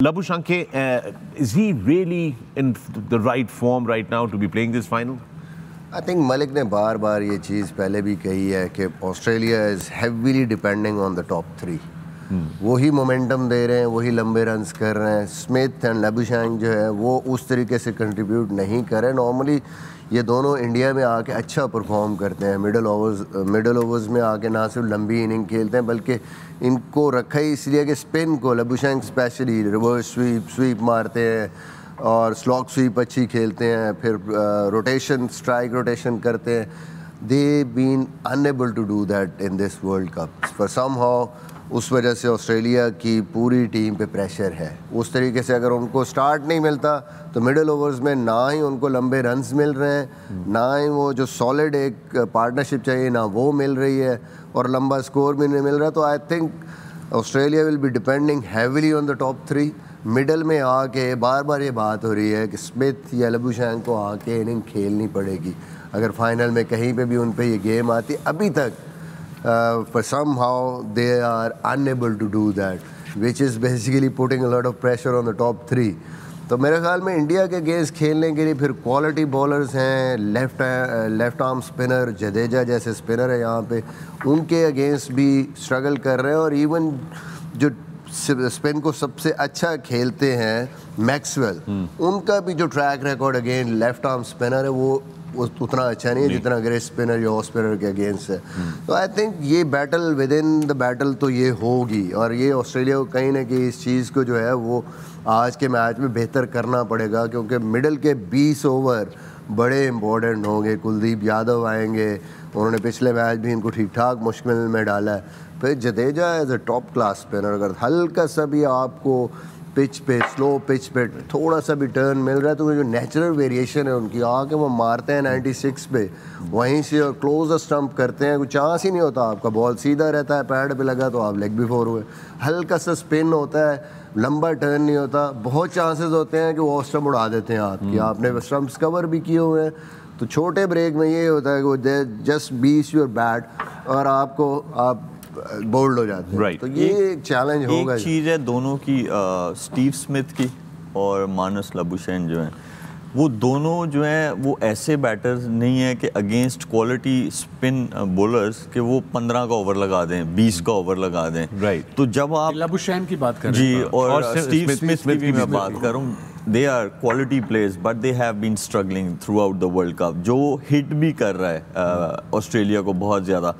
Labuschagne, is he really in the right form right now to be playing this final? I think Malik ने बार बार ये चीज़ पहले भी कही है कि Australia is heavily depending on the top three. वही momentum दे रहे हैं, वही लंबे रन्स कर रहे हैं। स्मिथ एंड लबुशैंक जो है वो उस तरीके से कंट्रीब्यूट नहीं कर रहे। नॉर्मली ये दोनों इंडिया में आके अच्छा परफॉर्म करते हैं, मिडल ओवर्स में आके ना सिर्फ लंबी इनिंग खेलते हैं बल्कि इनको रखा ही इसलिए कि स्पिन को लबुशैंक स्पेशली रिवर्स स्वीप मारते हैं और स्लॉग स्वीप अच्छी खेलते हैं, फिर रोटेशन स्ट्राइक रोटेशन करते हैं। They been unable to do that in this world cup for somehow. उस वजह से ऑस्ट्रेलिया की पूरी टीम पे प्रेशर है। उस तरीके से अगर उनको स्टार्ट नहीं मिलता तो मिडिल ओवर्स में ना ही उनको लंबे रन्स मिल रहे हैं, ना ही वो जो सॉलिड एक पार्टनरशिप चाहिए ना वो मिल रही है, और लंबा स्कोर भी नहीं मिल रहा। तो I think Australia will be depending heavily on the top three. Middle में आके बार बार ये बात हो रही है कि स्मिथ या लबुशैंक को आके इनिंग खेलनी पड़ेगी अगर फाइनल में कहीं पे भी उन पे ये गेम आती। अभी तक for somehow they are unable to do that, which is basically putting a lot of pressure on the top three. तो मेरे ख्याल में इंडिया के अगेंस्ट खेलने के लिए फिर क्वालिटी बॉलर्स हैं, लेफ्ट आर्म स्पिनर जडेजा जैसे स्पिनर है यहाँ पे, उनके अगेंस्ट भी स्ट्रगल कर रहे हैं। और इवन जो स्पिन को सबसे अच्छा खेलते हैं मैक्सवेल, उनका भी जो track record against left arm spinner है वो उतना अच्छा नहीं है जितना ग्रेट स्पिनर या ऑफ स्पिनर के अगेंस्ट है। तो आई थिंक ये battle with in the battle तो ये होगी, और ये ऑस्ट्रेलिया को कहीं ना कहीं इस चीज़ को जो है वो आज के मैच में बेहतर करना पड़ेगा, क्योंकि मिडल के 20 ओवर बड़े इंपॉर्टेंट होंगे। कुलदीप यादव आएंगे, उन्होंने पिछले मैच भी इनको ठीक ठाक मुश्किल में डाला है। फिर Jadeja as a top class spinner, अगर हल्का सा भी आपको पिच पे स्लो पिच पे थोड़ा सा भी टर्न मिल रहा है तो जो नेचुरल वेरिएशन है उनकी आके वो मारते हैं 96 पे वहीं से और क्लोज स्टंप करते हैं। कोई चांस ही नहीं होता, आपका बॉल सीधा रहता है, पैड पे लगा तो आप लेग भी फोर हुए। हल्का सा स्पिन होता है, लंबा टर्न नहीं होता, बहुत चांसेस होते हैं कि वो स्टंप उड़ा देते हैं आपकी। आपने स्टंप्स कवर भी किए हुए हैं। तो छोटे ब्रेक में ये होता है कि वो जस्ट बीस योर बैट और आप बोल्ड हो जाते हैं। Right. तो ये एक चैलेंज होगा। एक चीज़ है दोनों की, स्टीव स्मिथ की और मानस लबुशैंक जो हैं, वो दोनों जो हैं वो ऐसे बैटर्स नहीं है कि अगेंस्ट क्वालिटी स्पिन बॉलर्स कि वो 15 का ओवर लगा दें, 20 का ओवर लगा दें। Right. तो जब आप लबुशैंक की बात कर रहे जी हैं और स्टीव स्मिथ स्मिथ की भी मैं बात कर रहा हूँ, they are quality players but they have been struggling throughout the world cup. जो हिट भी कर रहा है ऑस्ट्रेलिया को बहुत ज़्यादा।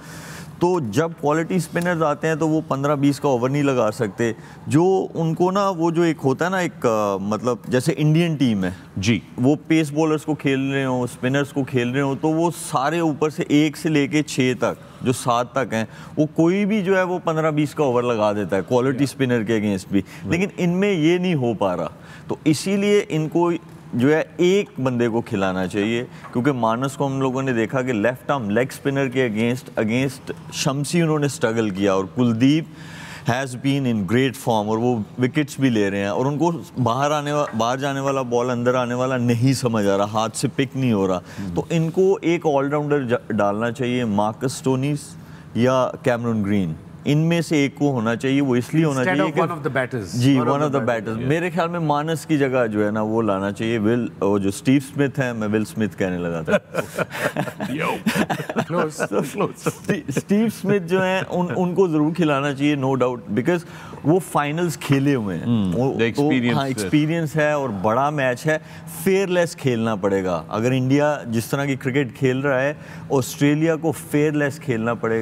तो जब क्वालिटी स्पिनर्स आते हैं तो वो 15-20 का ओवर नहीं लगा सकते। जो उनको ना वो जो एक होता है ना एक मतलब जैसे इंडियन टीम है जी, वो पेस बॉलर्स को खेल रहे हो, स्पिनर्स को खेल रहे हो, तो वो सारे ऊपर से 1 से लेके 6 तक जो 7 तक हैं वो कोई भी जो है वो 15-20 का ओवर लगा देता है क्वालिटी स्पिनर के अगेंस्ट भी। लेकिन इनमें ये नहीं हो पा रहा, तो इसीलिए इनको जो है एक बंदे को खिलाना चाहिए। क्योंकि मानस को हम लोगों ने देखा कि लेफ्ट आर्म लेग स्पिनर के अगेंस्ट शम्सी उन्होंने स्ट्रगल किया, और Kuldeep has been in great form और वो विकेट्स भी ले रहे हैं, और उनको बाहर जाने वाला बॉल अंदर आने वाला नहीं समझ आ रहा, हाथ से पिक नहीं हो रहा। तो इनको एक ऑलराउंडर डालना चाहिए, मार्कस स्टोनीस या कैमरून ग्रीन, इनमें से एक को होना चाहिए। वो इसलिए होना चाहिए कि वन ऑफ द बैटर्स जी, वन ऑफ द बैटर्स। मेरे ख्याल में मानस की जगह जो है ना वो लाना चाहिए विल, वो जो स्टीव स्मिथ है, मैं विल स्मिथ कहने लगा था। स्टीव स्मिथ जो है उनको जरूर खिलाना चाहिए, नो डाउट, बिकॉज वो फाइनल्स खेले हुए हैं, एक्सपीरियंस है और बड़ा मैच है। फेयरलेस खेलना पड़ेगा। अगर इंडिया जिस तरह की क्रिकेट खेल रहा है, ऑस्ट्रेलिया को फेयरलेस खेलना पड़ेगा।